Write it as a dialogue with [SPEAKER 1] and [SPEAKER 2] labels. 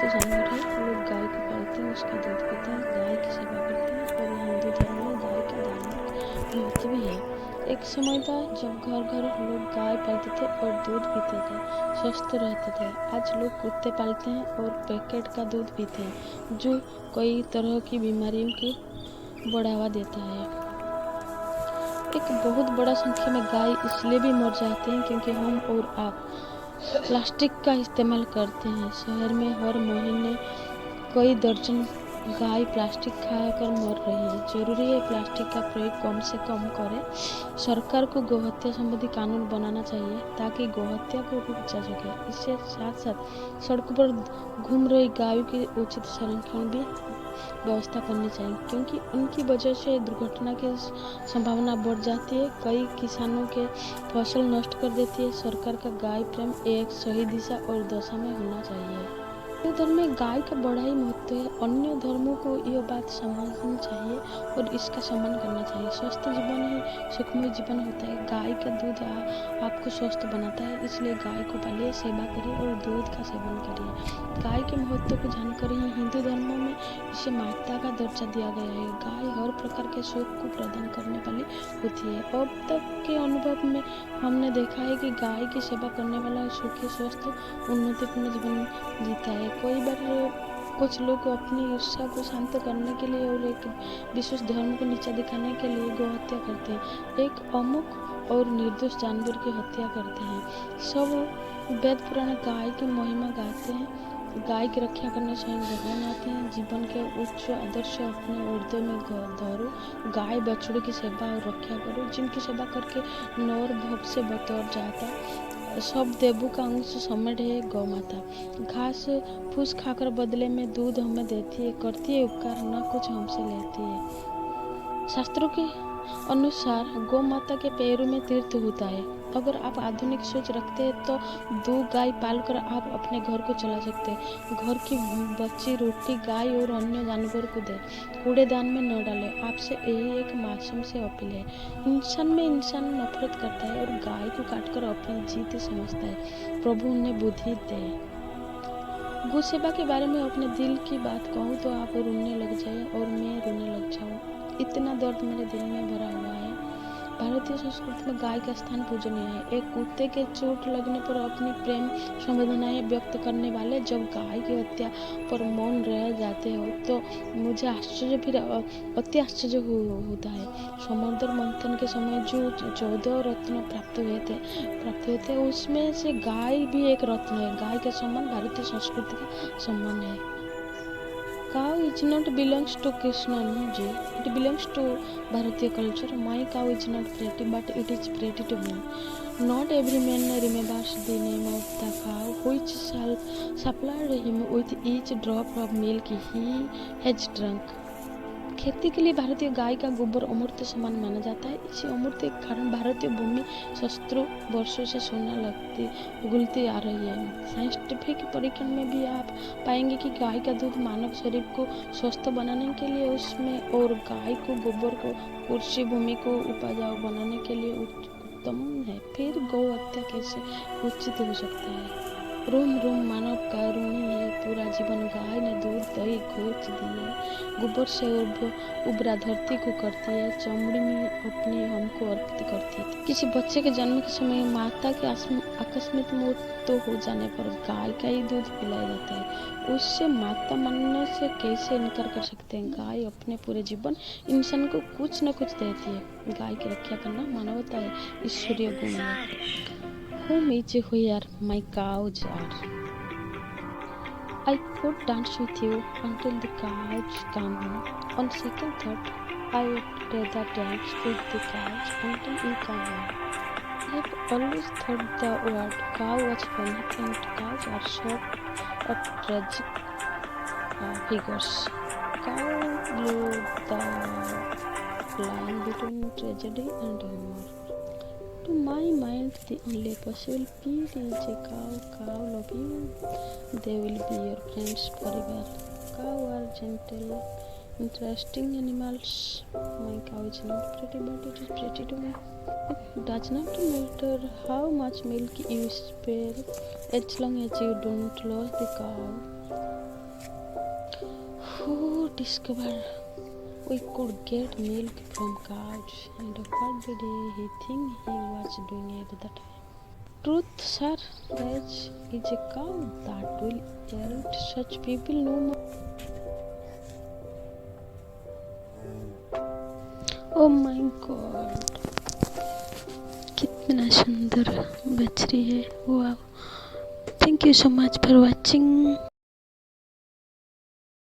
[SPEAKER 1] तो जानवर है, लोग गाय को पालते हैं, उसका दूध पीते हैं, गाय की सेवा करते हैं और हिंदू धर्म में गाय का धार्मिक महत्व भी है। एक समय था जब घर घर लोग गाय पालते थे और दूध पीते थे, स्वस्थ रहते थे। आज लोग कुत्ते पालते हैं और पैकेट का दूध पीते हैं, जो कई तरह की बीमारियों की बढ़ावा देता है। एक बहुत बड़ा संख्या में गाय इसलिए भी मर जाते हैं क्योंकि हम और आप प्लास्टिक का इस्तेमाल करते हैं। शहर में हर महीने कई दर्जन गाय प्लास्टिक खाकर मर रही है। जरूरी है प्लास्टिक का प्रयोग कम से कम करें। सरकार को गोहत्या संबंधी कानून बनाना चाहिए ताकि गोहत्या को रोका जा सके। इसके साथ साथ सड़कों पर घूम रही गायों की उचित संरक्षण भी व्यवस्था करनी चाहिए, क्योंकि उनकी वजह से दुर्घटना की संभावना बढ़ जाती है। कई किसानों के फसल नष्ट कर देती है। सरकार का गाय प्रेम एक सही दिशा और दशा में होना चाहिए। हिंदू धर्म में गाय का बड़ा ही महत्व है। अन्य धर्मों को यह बात समझनी चाहिए और इसका सम्मान करना चाहिए। स्वस्थ जीवन ही सुखमय जीवन होता है। गाय का दूध आपको स्वस्थ बनाता है, इसलिए गाय को पालिए, सेवा करिए और दूध का सेवन करिए। गाय के महत्व को जानकर ही हिंदू धर्म में इसे माता का दर्जा दिया गया है। गाय हर प्रकार के सुख को प्रदान करने वाली होती है। अब तक के अनुभव में हमने देखा है कि गाय की सेवा करने वाला सुखी, स्वस्थ, उन्नतिपूर्ण जीवन जीता है। कई बार कुछ लोग अपनी ईर्ष्या को शांत करने के लिए और एक विशेष धर्म को नीचा दिखाने के लिए गोहत्या करते हैं। एक अमुक और निर्दोष जानवर की हत्या करते हैं। सब वेद पुराण गाय की महिमा गाते हैं। गाय की रक्षा करने स्वयं भगवान आते हैं। जीवन के उच्च आदर्श अपने हृदय में धरो। गाय बछड़ों की सेवा और रक्षा करो, जिनकी सेवा करके नौर भव से बतौर जाता। सब देवों का अंश समेट है गौ माता। घास फूस खाकर बदले में दूध हमें देती है, करती है उपकार, न कुछ हमसे लेती है। शास्त्रों के अनुसार गौ माता के पैरों में तीर्थ होता है। अगर आप आधुनिक सोच रखते हैं तो 2 गाय पालकर आप अपने घर को चला सकते हैं। घर की बची रोटी गाय और अन्य जानवर को दे, कूड़ेदान में न डालें। आपसे यही एक मासूम से अपील है। इंसान में इंसान नफरत करता है और गाय को काटकर अपनी जीत समझता है। प्रभु उन्हें बुद्धि दे। गौ सेवा के बारे में अपने दिल की बात कहूँ तो आप रोने लग जाए और मैं रोने लग जाऊँ। इतना दर्द मेरे दिल में भरा हुआ है। भारतीय संस्कृति में गाय का स्थान पूजनीय है। एक कुत्ते के चोट लगने पर अपनी प्रेम संवेदनाएं व्यक्त करने वाले जब गाय की हत्या पर मौन रह जाते हो तो मुझे आश्चर्य, फिर अति आश्चर्य होता है। समंदर मंथन के समय जो 14 रत्न प्राप्त हुए थे उसमें से गाय भी एक रत्न है। गाय का सम्मान भारतीय संस्कृति का सम्मान है। Cow is not belongs to Krishna ji. It belongs to Bharatiya culture. My cow is not pretty, but it is pretty to me. Not every man remembers the name of the cow which shall supplied him with each drop of milk he has drunk. खेती के लिए भारतीय गाय का गोबर अमूर्त समान माना जाता है। इसी अमूर्त के कारण भारतीय भूमि सहस्त्रों वर्षों से सोना उगलती आ रही है। साइंटिफिक परीक्षण में भी आप पाएंगे कि गाय का दूध मानव शरीर को स्वस्थ बनाने के लिए उसमें और गाय को गोबर को कृषि भूमि को उपजाऊ बनाने के लिए उत्तम है। फिर गौ हत्या कैसे उचित हो सकता है? रोम रोम मानव का ऋणी है। पूरा जीवन गाय ने दूध दही घोच दिए, गोबर से उबरा धरती को करती है, चमड़ी में अपने हमको अर्पित करती है। किसी बच्चे के जन्म के समय माता के आकस्मिक मृत्यु हो जाने पर गाय का ही दूध पिलाया जाता है। उससे माता मानने से कैसे इनकार कर सकते हैं? गाय अपने पूरे जीवन इंसान को कुछ न कुछ देती है। गाय की रक्षा करना मानवता है, ईश्वरीय गुण है। Whom is where my cows are. I could dance with you until the cows come home. On second thought, I would rather dance with the cows until you come home. I have always thought the word cow was funny, and cows are sort of tragic figures. Cow blur the line between tragedy and humor. To my mind, the only possible peace is a cow. Cow love you. They will be your friends forever. Cow are gentle, interesting animals. My cow is not pretty, but it is pretty to me. It does not matter how much milk you spill, as long as you don't lose the cow. discover we could get milk from cows, and what did he think he was doing at the time? Truth, sir, there is a cow that will help such people no more. Oh my God, कितना सुंदर बछड़ी है, वाह! Thank you so much for watching.